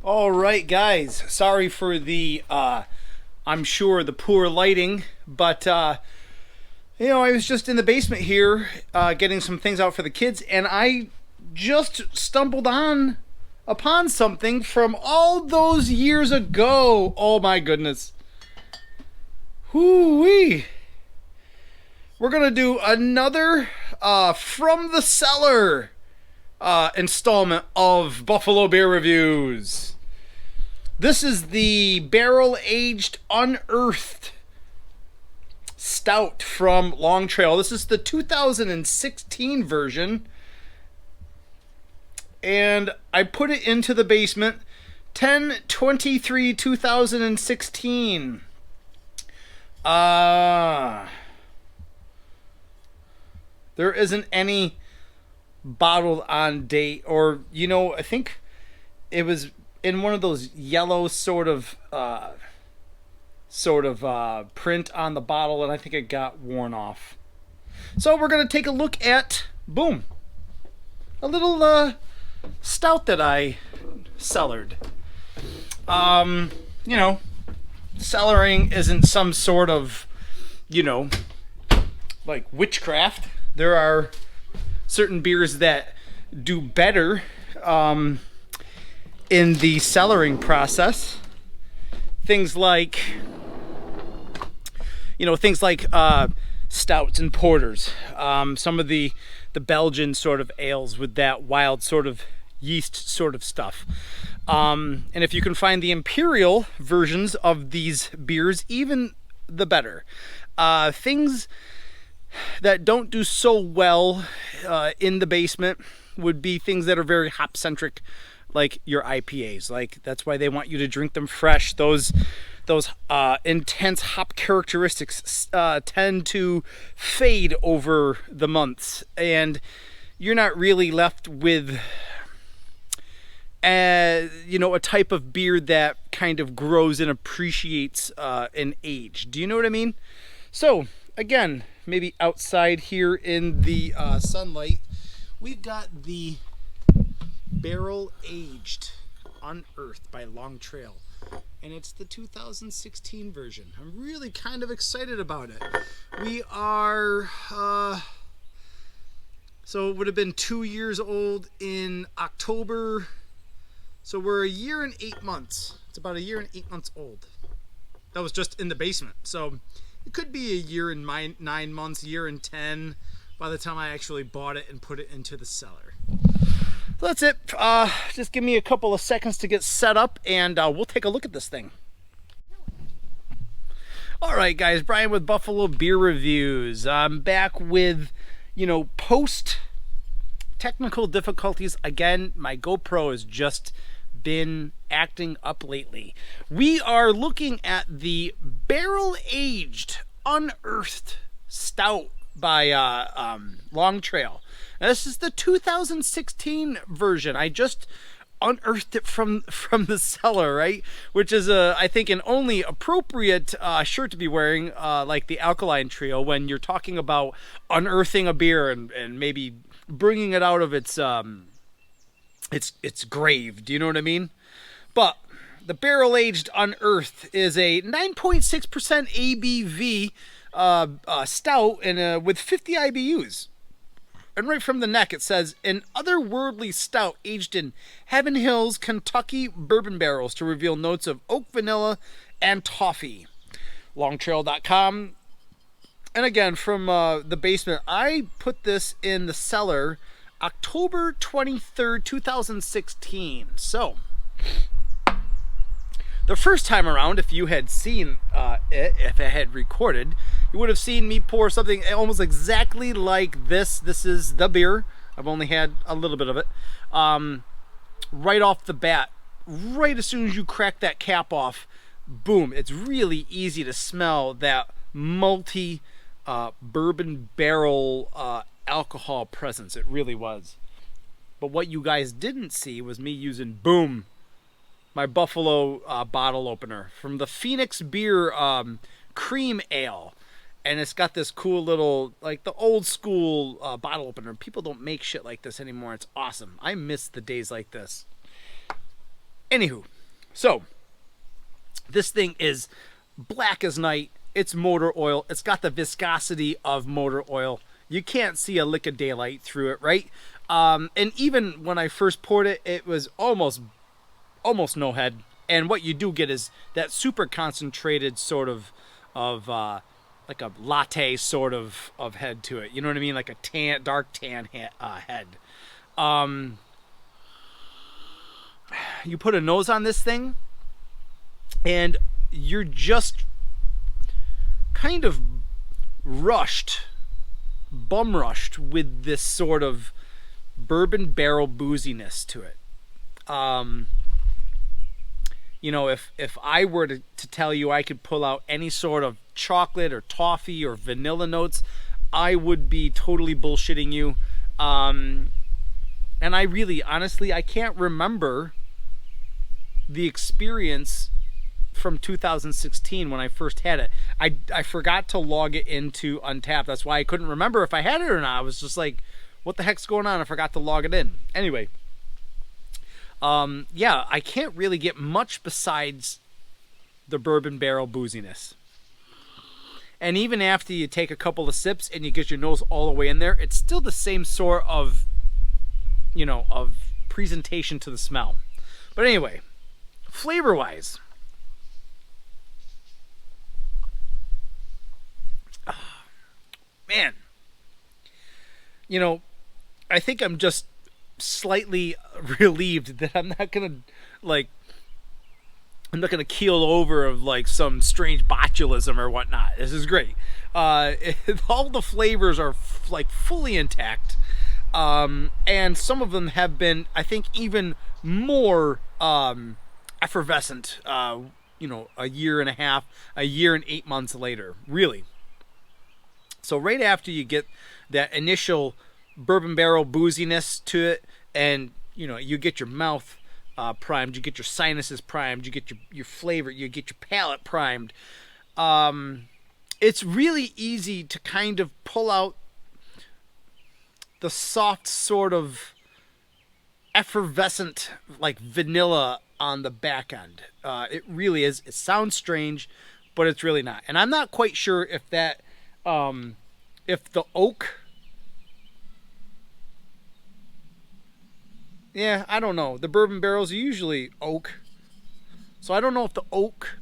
All right, guys. Sorry for the, I'm sure, the poor lighting, but, I was just in the basement here getting some things out for the kids, and I just stumbled upon something from all those years ago. Oh, my goodness. Hoo-wee. We're going to do another From the Cellar installment of Buffalo Beer Reviews. This is the barrel-aged Unearthed Stout from Long Trail. This is the 2016 version. And I put it into the basement 10/23/2016. There isn't any bottled on date, or I think it was in one of those yellow sort of print on the bottle, and I think it got worn off. So we're gonna take a look at a little stout that I cellared. Cellaring isn't some sort of like witchcraft. There are certain beers that do better in the cellaring process. Things like stouts and porters. Some of the Belgian sort of ales with that wild sort of yeast sort of stuff. And if you can find the imperial versions of these beers, even the better. Things that don't do so well in the basement would be things that are very hop centric, like your IPAs. Like, that's why they want you to drink them fresh. Those intense hop characteristics tend to fade over the months, and you're not really left with a type of beer that kind of grows and appreciates in age. Do you know what I mean? So again, maybe outside here in the sunlight, we've got the barrel aged Unearthed by Long Trail, and it's the 2016 version. I'm really kind of excited about it. We are so it would have been 2 years old in October, so we're a year and 8 months. It's about a year and 8 months old. That was just in the basement, so it could be a year and 9 months, year and 10 by the time I actually bought it and put it into the cellar. So that's it. Just give me a couple of seconds to get set up, and we'll take a look at this thing. All right, guys, Brian with Buffalo Beer Reviews. I'm back with, post technical difficulties. Again, my GoPro has just been acting up lately. We are looking at the barrel-aged Unearthed Stout by Long Trail. Now, this is the 2016 version. I just unearthed it from the cellar, right? Which is I think an only appropriate shirt to be wearing, like the Alkaline Trio, when you're talking about unearthing a beer and maybe bringing it out of its grave. Do you know what I mean? But the barrel-aged Unearthed is a 9.6% ABV stout and with 50 IBUs. And right from the neck it says, an otherworldly stout aged in Heaven Hills, Kentucky bourbon barrels to reveal notes of oak, vanilla, and toffee. Longtrail.com. And again, from the basement, I put this in the cellar October 23rd, 2016. So, the first time around, if you had seen it, if it had recorded, you would have seen me pour something almost exactly like this. This is the beer. I've only had a little bit of it. Right off the bat, right as soon as you crack that cap off, boom, it's really easy to smell that malty bourbon barrel alcohol presence. It really was. But what you guys didn't see was me using, boom, my Buffalo bottle opener from the Phoenix Beer Cream Ale. And it's got this cool little, like the old school bottle opener. People don't make shit like this anymore. It's awesome. I miss the days like this. Anywho, So this thing is black as night. It's motor oil. It's got the viscosity of motor oil. You can't see a lick of daylight through it, right? And even when I first poured it, it was almost no head. And what you do get is that super concentrated sort of like a latte sort of head to it. You know what I mean? Like a dark tan head. You put a nose on this thing, and you're just kind of bum rushed with this sort of bourbon barrel booziness to it. You know, if I were to tell you I could pull out any sort of chocolate or toffee or vanilla notes, I would be totally bullshitting you. And I really, honestly, I can't remember the experience from 2016 when I first had it. I forgot to log it into Untapped. That's why I couldn't remember if I had it or not. I was just like, what the heck's going on? I forgot to log it in. Anyway, yeah, I can't really get much besides the bourbon barrel booziness. And even after you take a couple of sips and you get your nose all the way in there, it's still the same sort of, you know, of presentation to the smell. But anyway, flavor-wise, man, you know, I think I'm just slightly relieved that I'm not gonna keel over of like some strange botulism or whatnot. This is great. All the flavors are like fully intact, and some of them have been, I think, even more effervescent. You know, a year and 8 months later, really. So right after you get that initial bourbon barrel booziness to it, and you know, you get your mouth primed, you get your sinuses primed, you get your flavor, you get your palate primed. It's really easy to kind of pull out the soft sort of effervescent like vanilla on the back end. It really is. It sounds strange, but it's really not. And I'm not quite sure if that if the oak, yeah, I don't know. The bourbon barrels are usually oak, so I don't know if the oak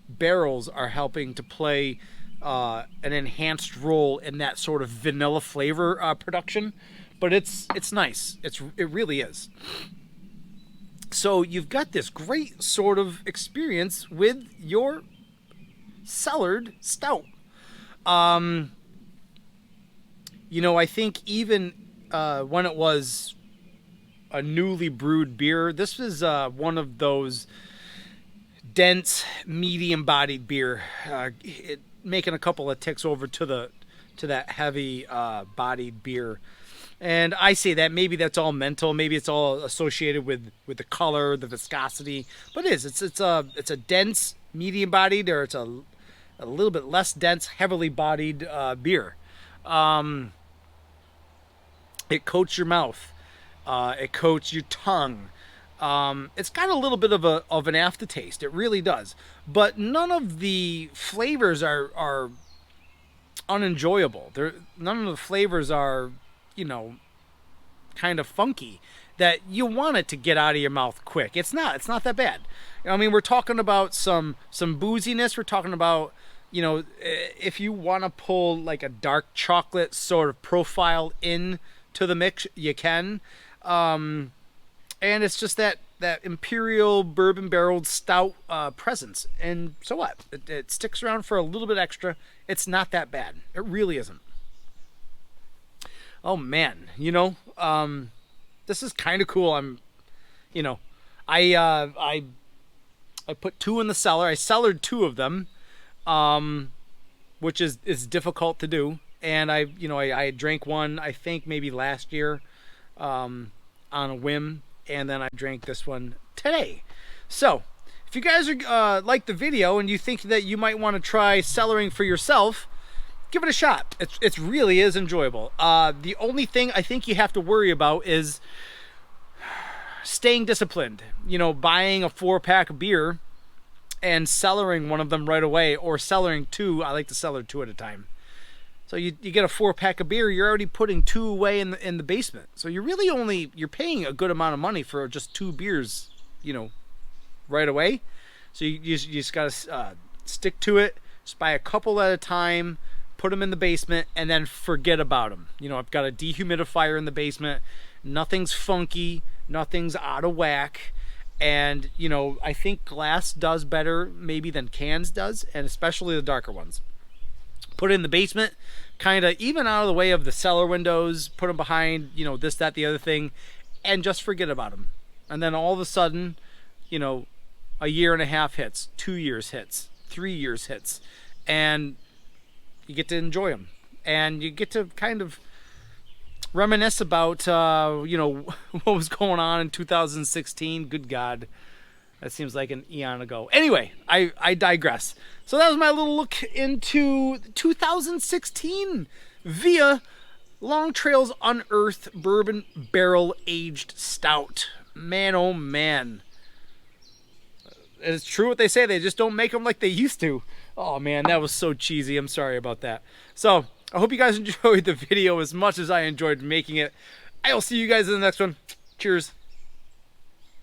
barrels are helping to play an enhanced role in that sort of vanilla flavor production. But it's nice. It really is. So you've got this great sort of experience with your cellared stout. You know, I think even when it was a newly brewed beer, this was one of those dense, medium-bodied beer, making a couple of ticks over to that heavy bodied beer. And I say that maybe that's all mental, maybe it's all associated with the color, the viscosity, but it is. It's a dense, medium-bodied, or it's a little bit less dense, heavily bodied beer. It coats your mouth. It coats your tongue. It's got a little bit of an aftertaste. It really does. But none of the flavors are unenjoyable. None of the flavors are, you know, kind of funky that you want it to get out of your mouth quick. It's not that bad. I mean, we're talking about some booziness. We're talking about, you know, if you want to pull like a dark chocolate sort of profile in to the mix, you can. And it's just that imperial bourbon barreled stout presence. And so what? It sticks around for a little bit extra. It's not that bad. It really isn't. Oh man, you know, this is kind of cool. You know, I put 2 in the cellar. I cellared 2 of them, which is difficult to do. And I drank one, I think maybe last year, on a whim, and then I drank this one today. So if you guys are like the video and you think that you might want to try cellaring for yourself, give it a shot. It really is enjoyable. The only thing I think you have to worry about is staying disciplined. You know, buying a 4-pack of beer and cellaring one of them right away, or cellaring 2. I like to cellar 2 at a time. So you get a 4-pack of beer, you're already putting 2 away in the basement. So you're really you're paying a good amount of money for just 2 beers, you know, right away. So you just got to stick to it. Just buy a couple at a time, put them in the basement, and then forget about them. You know, I've got a dehumidifier in the basement. Nothing's funky. Nothing's out of whack. And, you know, I think glass does better maybe than cans does, and especially the darker ones. Put it in the basement, kind of even out of the way of the cellar windows, put them behind, you know, this, that, the other thing, and just forget about them. And then all of a sudden, you know, a year and a half hits, 2 years hits, 3 years hits, and you get to enjoy them, and you get to kind of reminisce about you know, what was going on in 2016. Good God, that seems like an eon ago. Anyway, I digress. So that was my little look into 2016 via Long Trail's Unearthed Bourbon Barrel Aged Stout. Man, oh man. It's true what they say, they just don't make them like they used to. Oh man, that was so cheesy. I'm sorry about that. So I hope you guys enjoyed the video as much as I enjoyed making it. I'll see you guys in the next one. Cheers.